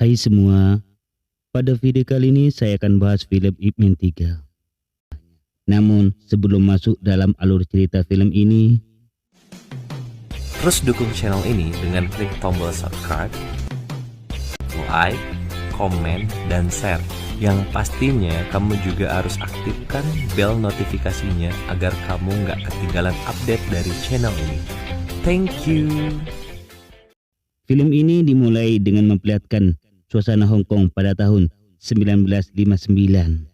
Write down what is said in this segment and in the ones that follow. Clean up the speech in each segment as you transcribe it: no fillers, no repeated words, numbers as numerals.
Hai semua, pada video kali ini saya akan bahas film Ip Man 3. Namun sebelum masuk dalam alur cerita film ini, terus dukung channel ini dengan klik tombol subscribe, like, komen, dan share. Yang pastinya kamu juga harus aktifkan bel notifikasinya agar kamu nggak ketinggalan update dari channel ini. Thank you. film ini dimulai dengan memperlihatkan suasana Hong Kong pada tahun 1959.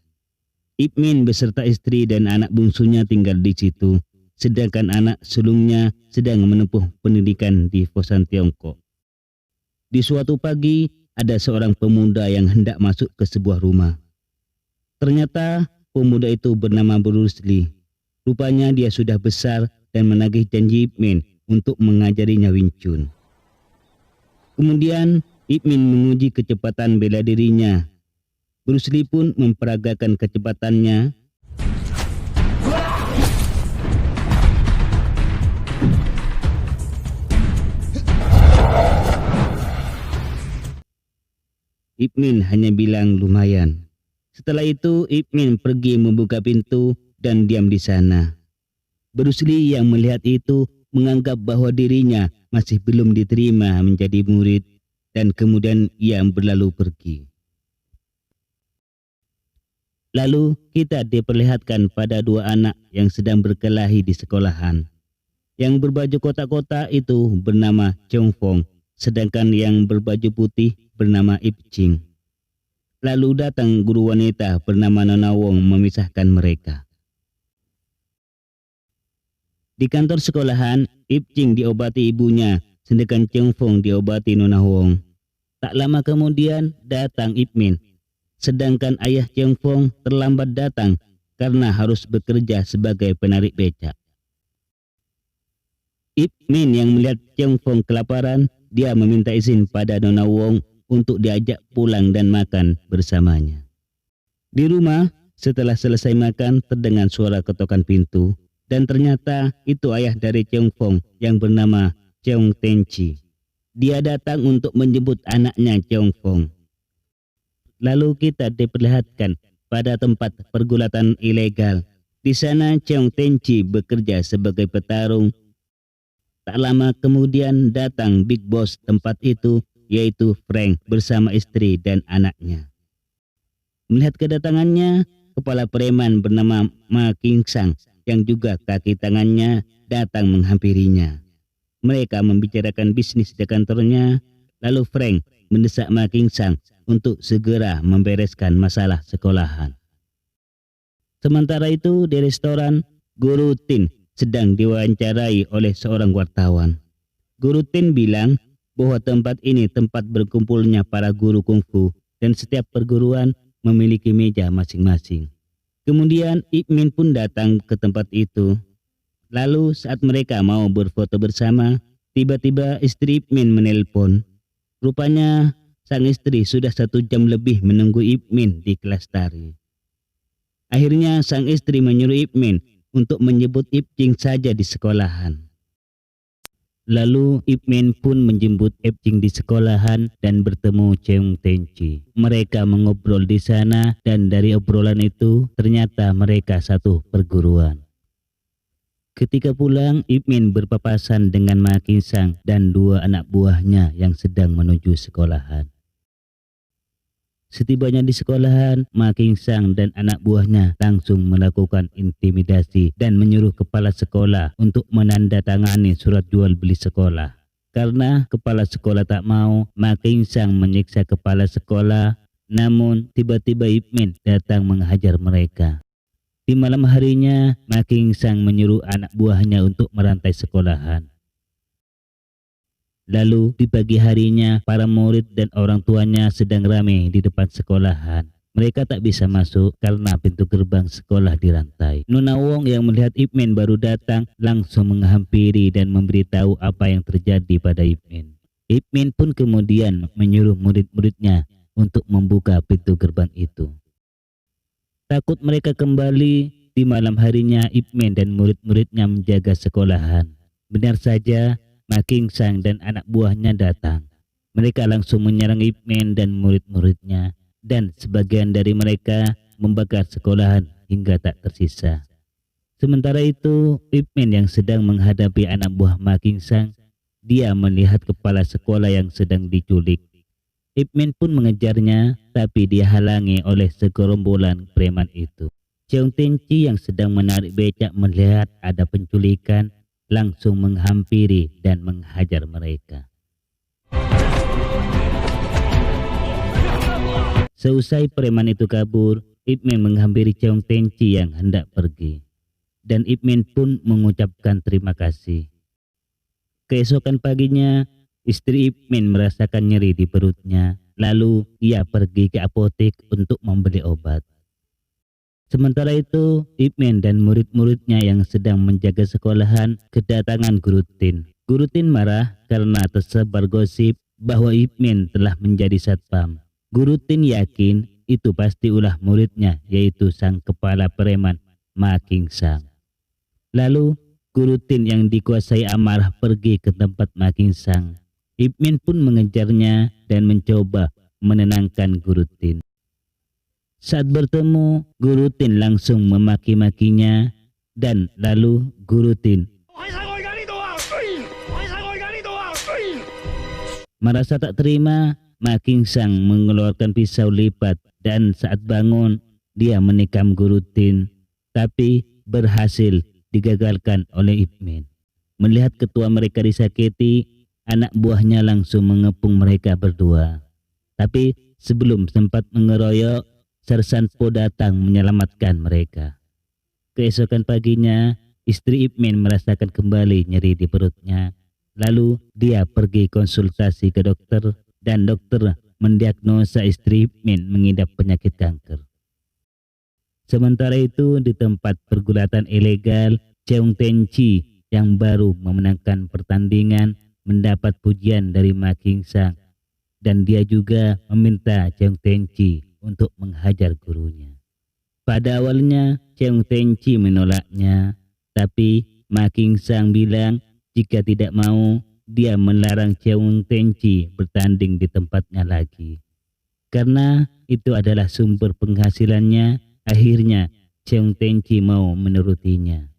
Ip Man beserta istri dan anak bungsunya tinggal di situ, sedangkan anak sulungnya sedang menempuh pendidikan di Foshan, Tiongkok. Di suatu pagi, ada seorang pemuda yang hendak masuk ke sebuah rumah. Ternyata pemuda itu bernama Bruce Lee. Rupanya dia sudah besar dan menagih janji Ip Man untuk mengajarinya Wing Chun. Kemudian Ip Man menguji kecepatan bela dirinya. Bruce Lee pun memperagakan kecepatannya. Ip Man hanya bilang lumayan. Setelah itu Ip Man pergi membuka pintu dan diam di sana. Bruce Lee yang melihat itu menganggap bahwa dirinya masih belum diterima menjadi murid dan kemudian ia berlalu pergi. Lalu kita diperlihatkan pada dua anak yang sedang berkelahi di sekolahan. Yang berbaju kotak-kotak itu bernama Chong Fong, sedangkan yang berbaju putih bernama Ip Ching. Lalu datang guru wanita bernama Nona Wong memisahkan mereka. Di kantor sekolahan, Ip Ching diobati ibunya, sedangkan Chong Fong diobati Nona Wong. Tak lama kemudian datang Ip Man, sedangkan ayah Chong Fong terlambat datang karena harus bekerja sebagai penarik becak. Ip Man yang melihat Chong Fong kelaparan, dia meminta izin pada Nona Wong untuk diajak pulang dan makan bersamanya. Di rumah, setelah selesai makan, terdengar suara ketokan pintu. Dan ternyata itu ayah dari Chong Fong yang bernama Chong Tenchi. Dia datang untuk menjemput anaknya Chong Fong. Lalu kita diperlihatkan pada tempat pergulatan ilegal. Di sana Chong Tenchi bekerja sebagai petarung. Tak lama kemudian datang Big Boss tempat itu, yaitu Frank bersama istri dan anaknya. Melihat kedatangannya, kepala preman bernama Ma King Sang yang juga kaki tangannya datang menghampirinya. Mereka membicarakan bisnis di kantornya, lalu Frank mendesak Ma King Sang untuk segera membereskan masalah sekolahan. Sementara itu di restoran, Guru Tin sedang diwawancarai oleh seorang wartawan. Guru Tin bilang bahwa tempat ini tempat berkumpulnya para guru kungfu dan setiap perguruan memiliki meja masing-masing. Kemudian Ip Man pun datang ke tempat itu. Lalu saat mereka mau berfoto bersama, tiba-tiba istri Ip Man menelpon. Rupanya sang istri sudah 1 jam lebih menunggu Ip Man di kelas tari. Akhirnya sang istri menyuruh Ip Man untuk menyebut Ip Ching saja di sekolahan. Lalu Ip Man pun menjemput Ip Ching di sekolahan dan bertemu Chong Tenchi. Mereka mengobrol di sana dan dari obrolan itu ternyata mereka satu perguruan. Ketika pulang, Ip Man berpapasan dengan Ma King Sang dan 2 anak buahnya yang sedang menuju sekolahan. Setibanya di sekolahan, Ma King Sang dan anak buahnya langsung melakukan intimidasi dan menyuruh kepala sekolah untuk menandatangani surat jual beli sekolah. Karena kepala sekolah tak mau, Ma King Sang menyiksa kepala sekolah, namun tiba-tiba Ip Man datang menghajar mereka. Di malam harinya, Ma King Sang menyuruh anak buahnya untuk merantai sekolahan. Lalu di pagi harinya, para murid dan orang tuanya sedang ramai di depan sekolahan. Mereka tak bisa masuk karena pintu gerbang sekolah dirantai. Nona Wong yang melihat Ip Man baru datang langsung menghampiri dan memberitahu apa yang terjadi pada Ip Man. Ip Man pun kemudian menyuruh murid-muridnya untuk membuka pintu gerbang itu. Takut mereka kembali, di malam harinya Ip Man dan murid-muridnya menjaga sekolahan. Benar saja, Ma King Sang dan anak buahnya datang. Mereka langsung menyerang Ip Man dan murid-muridnya, dan sebagian dari mereka membakar sekolahan hingga tak tersisa. Sementara itu, Ip Man yang sedang menghadapi anak buah Ma Kingsang, dia melihat kepala sekolah yang sedang diculik. Ip Man pun mengejarnya, tapi dihalangi oleh segerombolan preman itu. Cheong Tenchi yang sedang menarik becak melihat ada penculikan, langsung menghampiri dan menghajar mereka. Seusai preman itu kabur, Ip Man menghampiri Cheong Tenchi yang hendak pergi. Dan Ip Man pun mengucapkan terima kasih. Keesokan paginya, istri Ip Man merasakan nyeri di perutnya, lalu ia pergi ke apotek untuk membeli obat. Sementara itu, Ip Man dan murid-muridnya yang sedang menjaga sekolahan kedatangan Guru Tin. Guru Tin marah karena tersebar gosip bahwa Ip Man telah menjadi satpam. Guru Tin yakin itu pasti ulah muridnya, yaitu sang kepala preman Ma Kingsang. Lalu, Guru Tin yang dikuasai amarah pergi ke tempat Ma Kingsang. Ip Man pun mengejarnya dan mencoba menenangkan Guru Tin. Saat bertemu, Guru Tin langsung memaki-makinya dan lalu Guru Tin merasa tak terima. Ma Kingsang mengeluarkan pisau lipat dan saat bangun dia menikam Guru Tin, tapi berhasil digagalkan oleh Ip Man. Melihat ketua mereka disakiti, anak buahnya langsung mengepung mereka berdua. Tapi sebelum sempat mengeroyok, Sersan Po datang menyelamatkan mereka. Keesokan paginya, istri Ip Man merasakan kembali nyeri di perutnya. Lalu dia pergi konsultasi ke dokter dan dokter mendiagnosa istri Ip Man mengidap penyakit kanker. Sementara itu di tempat pergulatan ilegal, Cheong Tenchi yang baru memenangkan pertandingan mendapat pujian dari Ma Kingsang dan dia juga meminta Cheong Tenchi untuk menghajar gurunya. Pada awalnya Cheong Tenchi menolaknya, tapi Ma Kingsang bilang jika tidak mau dia melarang Cheong Tenchi bertanding di tempatnya lagi. Karena itu adalah sumber penghasilannya, akhirnya Cheong Tenchi mau menurutinya.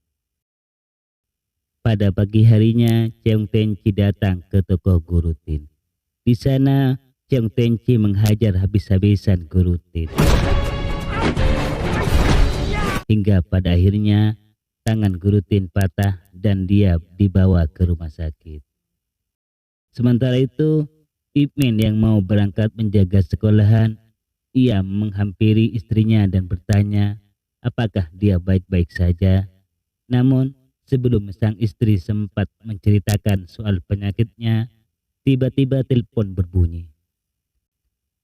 Pada pagi harinya Cheong Tenchi datang ke toko Guru Tin. Di sana Cheong Tenchi menghajar habis-habisan Guru Tin. Hingga pada akhirnya tangan Guru Tin patah dan dia dibawa ke rumah sakit. Sementara itu, Ip Man yang mau berangkat menjaga sekolahan, ia menghampiri istrinya dan bertanya apakah dia baik-baik saja. Namun, sebelum sang istri sempat menceritakan soal penyakitnya, tiba-tiba telepon berbunyi.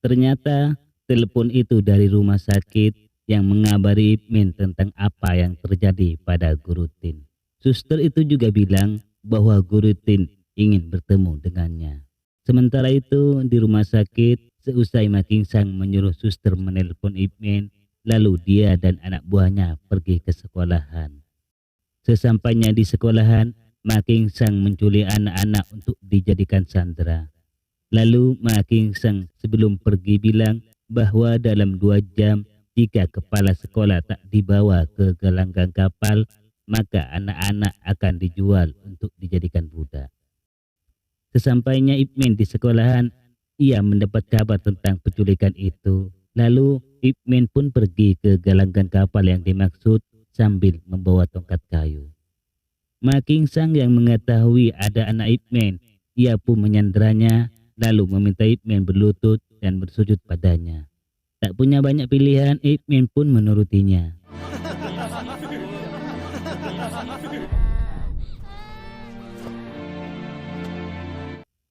Ternyata telepon itu dari rumah sakit yang mengabari Ip Man tentang apa yang terjadi pada Guru Tin. Suster itu juga bilang bahwa Guru Tin ingin bertemu dengannya. Sementara itu di rumah sakit, seusai Ma Kingsang menyuruh suster menelpon Ip Man, lalu dia dan anak buahnya pergi ke sekolahan. Sesampainya di sekolahan, Ma Kingsang menculik anak-anak untuk dijadikan sandera. Lalu Ma Kingsang sebelum pergi bilang bahwa dalam 2 jam jika kepala sekolah tak dibawa ke gelanggang kapal, maka anak-anak akan dijual untuk dijadikan budak. Sesampainya Ip Man di sekolahan, ia mendapat kabar tentang penculikan itu. Lalu Ip Man pun pergi ke gelanggang kapal yang dimaksud sambil membawa tongkat kayu. Ma Kingsang yang mengetahui ada anak Ip Man, ia pun menyanderanya lalu meminta Ip Man berlutut dan bersujud padanya. Tak punya banyak pilihan, Ip Man pun menurutinya.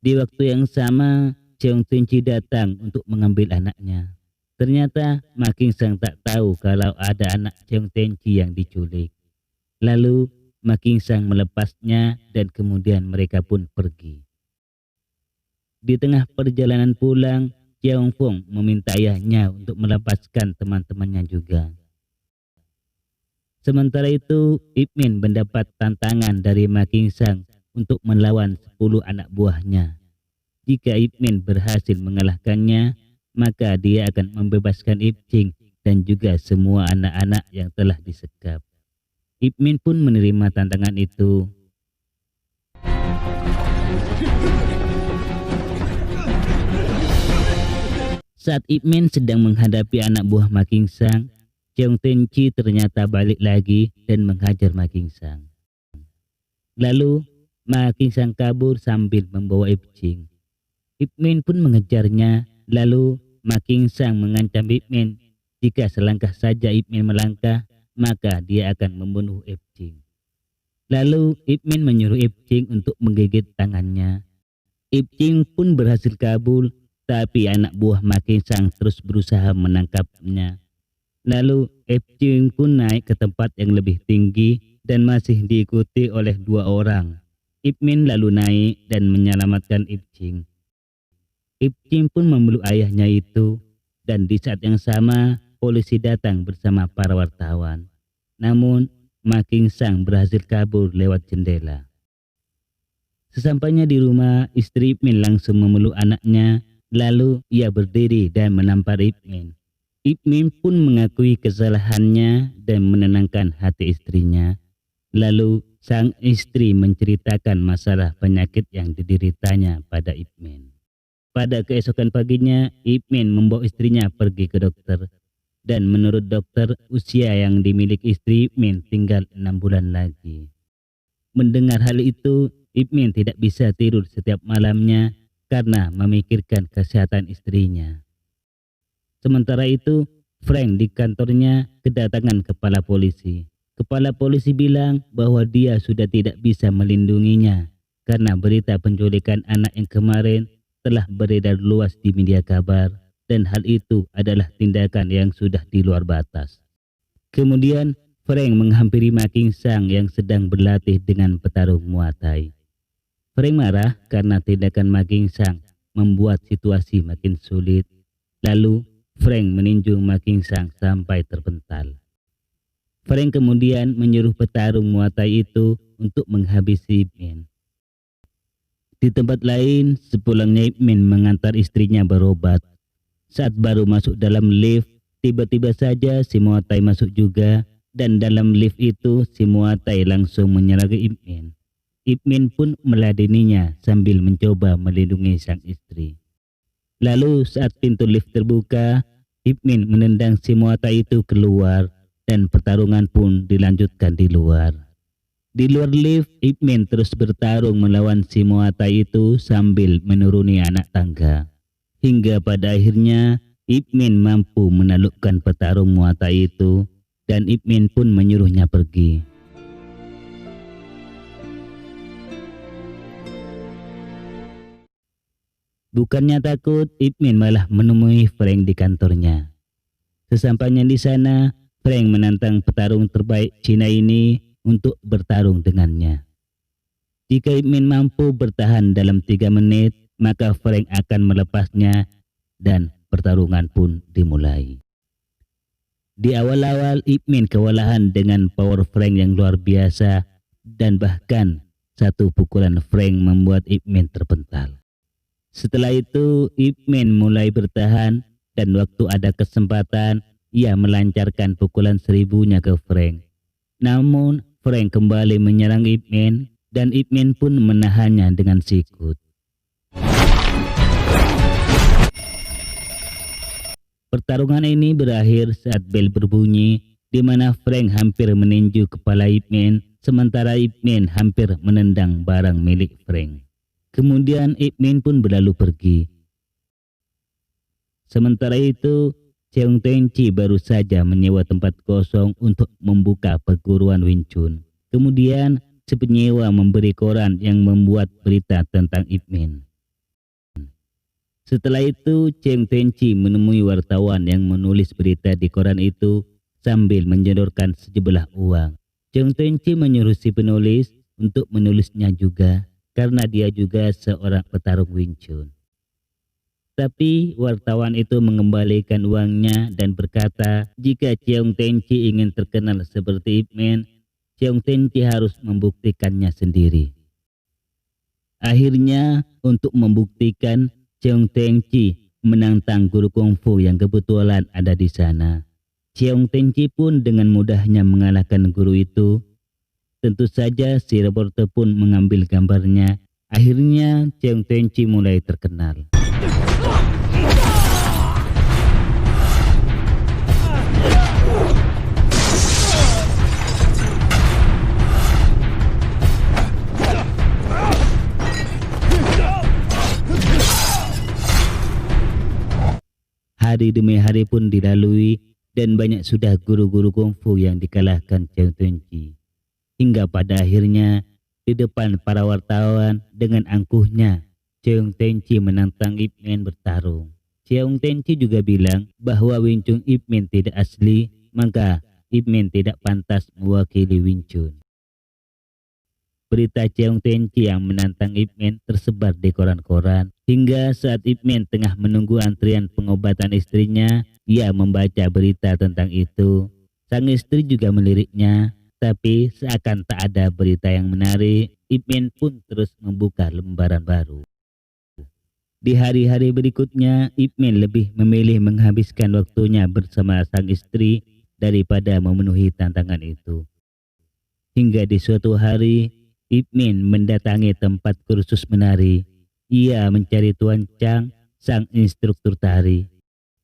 Di waktu yang sama, Cheong Tenchi datang untuk mengambil anaknya. Ternyata Ma Kingsang tak tahu kalau ada anak Cheong Tenchi yang diculik. Lalu Ma Kingsang melepasnya dan kemudian mereka pun pergi. Di tengah perjalanan pulang, Cheong Fong meminta ayahnya untuk melepaskan teman-temannya juga. Sementara itu, Ip Man mendapat tantangan dari Ma Kingsang untuk melawan 10 anak buahnya. Jika Ip Man berhasil mengalahkannya, maka dia akan membebaskan Ip Ching dan juga semua anak-anak yang telah disekap. Ip Man pun menerima tantangan itu. Saat Ip Man sedang menghadapi anak buah Ma Kingsang, Cheong Tenchi ternyata balik lagi dan menghajar Ma Kingsang. Lalu Ma Kingsang kabur sambil membawa Ip Ching. Ip Man pun mengejarnya, lalu Ma Kingsang mengancam Ip Man jika selangkah saja Ip Man melangkah, maka dia akan membunuh Ip Ching. Lalu Ip Man menyuruh Ip Ching untuk menggigit tangannya. Ip Ching pun berhasil kabur, tapi anak buah Ma Kingsang terus berusaha menangkapnya. Lalu Ip Ching pun naik ke tempat yang lebih tinggi dan masih diikuti oleh 2 orang. Ip Man lalu naik dan menyelamatkan Ip Ching. Ip Ching pun memeluk ayahnya itu, dan di saat yang sama polisi datang bersama para wartawan. Namun Ma Kingsang berhasil kabur lewat jendela. Sesampainya di rumah, istri Ip Man langsung memeluk anaknya. Lalu ia berdiri dan menampar Ip Man. Ip Man pun mengakui kesalahannya dan menenangkan hati istrinya. Lalu sang istri menceritakan masalah penyakit yang dideritanya pada Ip Man. Pada keesokan paginya, Ip Man membawa istrinya pergi ke dokter. Dan menurut dokter, usia yang dimiliki istri Ip Man tinggal 6 bulan lagi. Mendengar hal itu, Ip Man tidak bisa tidur setiap malamnya karena memikirkan kesehatan istrinya. Sementara itu, Frank di kantornya kedatangan kepala polisi. Kepala polisi bilang bahwa dia sudah tidak bisa melindunginya karena berita penculikan anak yang kemarin telah beredar luas di media kabar, dan hal itu adalah tindakan yang sudah di luar batas. Kemudian Frank menghampiri Ma Kingsang yang sedang berlatih dengan petarung Muay Thai. Frank marah karena tindakan Ma Kingsang membuat situasi makin sulit. Lalu Frank meninju Ma Kingsang sampai terpental. Frank kemudian menyuruh petarung Muay Thai itu untuk menghabisi Ip Man. Di tempat lain, sepulangnya Ip Man mengantar istrinya berobat. Saat baru masuk dalam lift, tiba-tiba saja si Muay Thai masuk juga, dan dalam lift itu si Muay Thai langsung menyerang Ip Man. Ip Man pun meladeninya sambil mencoba melindungi sang istri. Lalu saat pintu lift terbuka, Ip Man menendang si Muay Thai itu keluar dan pertarungan pun dilanjutkan di luar. Di luar lift, Ip Man terus bertarung melawan si Muay Thai itu sambil menuruni anak tangga. Hingga pada akhirnya Ip Man mampu menaklukkan petarung Muay Thai itu, dan Ip Man pun menyuruhnya pergi. Bukannya takut, Ip Man malah menemui Frank di kantornya. Sesampainya di sana, Frank menantang petarung terbaik Cina ini untuk bertarung dengannya. Jika Ip Man mampu bertahan dalam 3 menit, maka Frank akan melepasnya dan pertarungan pun dimulai. Di awal-awal, Ip Man kewalahan dengan power Frank yang luar biasa, dan bahkan satu pukulan Frank membuat Ip Man terpental. Setelah itu, Ip Man mulai bertahan, dan waktu ada kesempatan, ia melancarkan pukulan 1000-nya ke Frank. Namun, Frank kembali menyerang Ip Man, dan Ip Man pun menahannya dengan sikut. Pertarungan ini berakhir saat bel berbunyi, di mana Frank hampir meninju kepala Ip Man, sementara Ip Man hampir menendang barang milik Frank. Kemudian Ip Man pun berlalu pergi. Sementara itu, Cheong Tenchi baru saja menyewa tempat kosong untuk membuka perguruan Wing Chun. Kemudian si penyewa memberi koran yang membuat berita tentang Ip Man. Setelah itu, Cheong Tenchi menemui wartawan yang menulis berita di koran itu sambil menyodorkan sejumlah uang. Cheong Tenchi menyuruh si penulis untuk menulisnya juga, karena dia juga seorang petarung Wing Chun. Tapi wartawan itu mengembalikan uangnya dan berkata jika Cheong Tenchi ingin terkenal seperti Ip Man, Cheong Tenchi harus membuktikannya sendiri. Akhirnya untuk membuktikan, Cheong Tengchi menantang guru kungfu yang kebetulan ada di sana. Cheong Tengchi pun dengan mudahnya mengalahkan guru itu. Tentu saja si reporter pun mengambil gambarnya. Akhirnya Cheong Tengchi mulai terkenal. Hari demi hari pun dilalui dan banyak sudah guru-guru kungfu yang dikalahkan Cheong Tengchi. Hingga pada akhirnya di depan para wartawan dengan angkuhnya Cheong Tengchi menantang Ip Man bertarung. Cheong Tengchi juga bilang bahwa Wing Chun Ip Man tidak asli, maka Ip Man tidak pantas mewakili Wing Chun. Berita Cheong Tengchi yang menantang Ip Man tersebar di koran-koran. Hingga saat Ip Man tengah menunggu antrian pengobatan istrinya, ia membaca berita tentang itu. Sang istri juga meliriknya, tapi seakan tak ada berita yang menarik, Ip Man pun terus membuka lembaran baru. Di hari-hari berikutnya, Ip Man lebih memilih menghabiskan waktunya bersama sang istri daripada memenuhi tantangan itu. Hingga di suatu hari, Ip Man mendatangi tempat kursus menari. Ia mencari Tuan Chang, sang instruktur tari.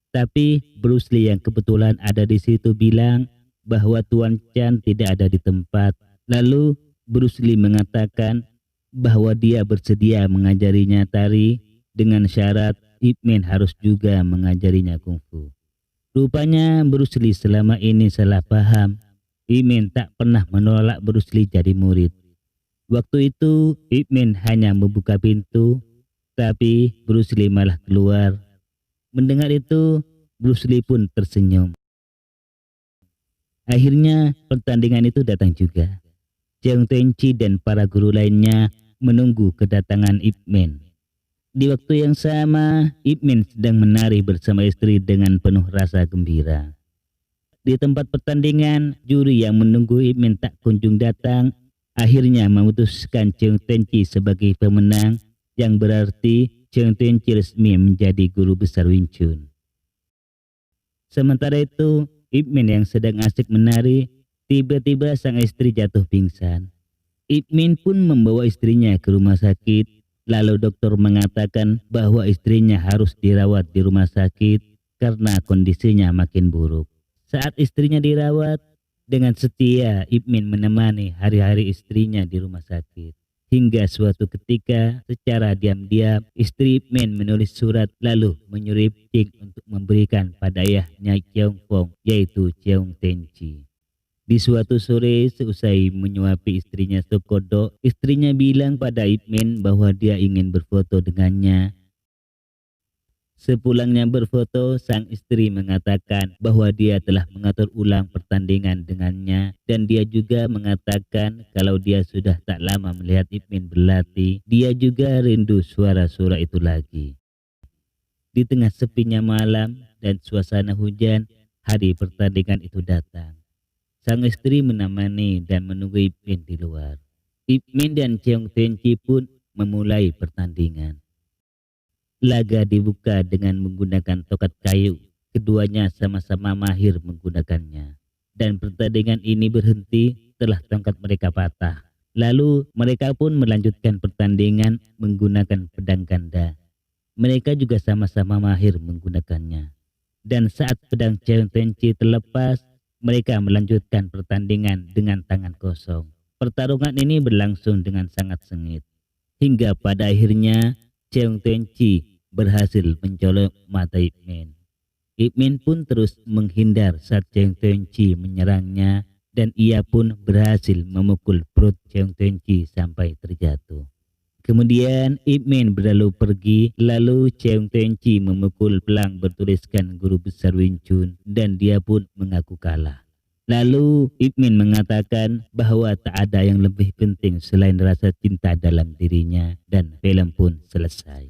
Tapi Bruce Lee yang kebetulan ada di situ bilang bahwa Tuan Chang tidak ada di tempat. Lalu Bruce Lee mengatakan bahwa dia bersedia mengajarinya tari dengan syarat Ip Man harus juga mengajarinya kungfu. Rupanya Bruce Lee selama ini salah paham. Ip Man tak pernah menolak Bruce Lee jadi murid. Waktu itu Ip Man hanya membuka pintu, tapi Bruce Lee malah keluar. Mendengar itu, Bruce Lee pun tersenyum. Akhirnya pertandingan itu datang juga. Cheong Tengchi dan para guru lainnya menunggu kedatangan Ip Man. Di waktu yang sama, Ip Man sedang menari bersama istri dengan penuh rasa gembira. Di tempat pertandingan, juri yang menunggu Ip Man tak kunjung datang. Akhirnya memutuskan Cheong Tengchi sebagai pemenang, yang berarti Cheong Tengchi resmi menjadi guru besar Wing Chun. Sementara itu, Ip Man yang sedang asik menari, tiba-tiba sang istri jatuh pingsan. Ip Man pun membawa istrinya ke rumah sakit, lalu dokter mengatakan bahwa istrinya harus dirawat di rumah sakit karena kondisinya makin buruk. Saat istrinya dirawat, dengan setia Ip Man menemani hari-hari istrinya di rumah sakit. Hingga suatu ketika secara diam-diam istri Ip Man menulis surat lalu menyuruh Ip Ching untuk memberikan pada ayahnya Cheong Fong, yaitu Cheong Tengchi. Di suatu sore seusai menyuapi istrinya sup kodok, istrinya bilang pada Ip Man bahwa dia ingin berfoto dengannya. Sepulangnya berfoto, sang istri mengatakan bahwa dia telah mengatur ulang pertandingan dengannya dan dia juga mengatakan kalau dia sudah tak lama melihat Ip Man berlatih, dia juga rindu suara-suara itu lagi. Di tengah sepinya malam dan suasana hujan, hari pertandingan itu datang. Sang istri menemani dan menunggu Ip Man di luar. Ip Man dan Cheong Tengchi pun memulai pertandingan. Laga dibuka dengan menggunakan tokat kayu. Keduanya sama-sama mahir menggunakannya. Dan pertandingan ini berhenti setelah tongkat mereka patah. Lalu mereka pun melanjutkan pertandingan menggunakan pedang ganda. Mereka juga sama-sama mahir menggunakannya. Dan saat pedang Cheong Tengchi terlepas, mereka melanjutkan pertandingan dengan tangan kosong. Pertarungan ini berlangsung dengan sangat sengit. Hingga pada akhirnya Cheong Tengchi berhasil mencolok mata Ip Man. Ip Man pun terus menghindar saat Cheong Tengchi menyerangnya dan ia pun berhasil memukul perut Cheong Tengchi sampai terjatuh. Kemudian Ip Man berlalu pergi, lalu Cheong Tengchi memukul pelang bertuliskan guru besar Wing Chun dan dia pun mengaku kalah. Lalu Ip Man mengatakan bahwa tak ada yang lebih penting selain rasa cinta dalam dirinya dan film pun selesai.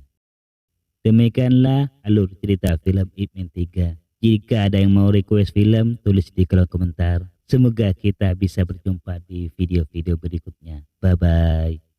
Demikianlah alur cerita film Ip Man 3. Jika ada yang mau request film, tulis di kolom komentar. Semoga kita bisa berjumpa di video-video berikutnya. Bye-bye.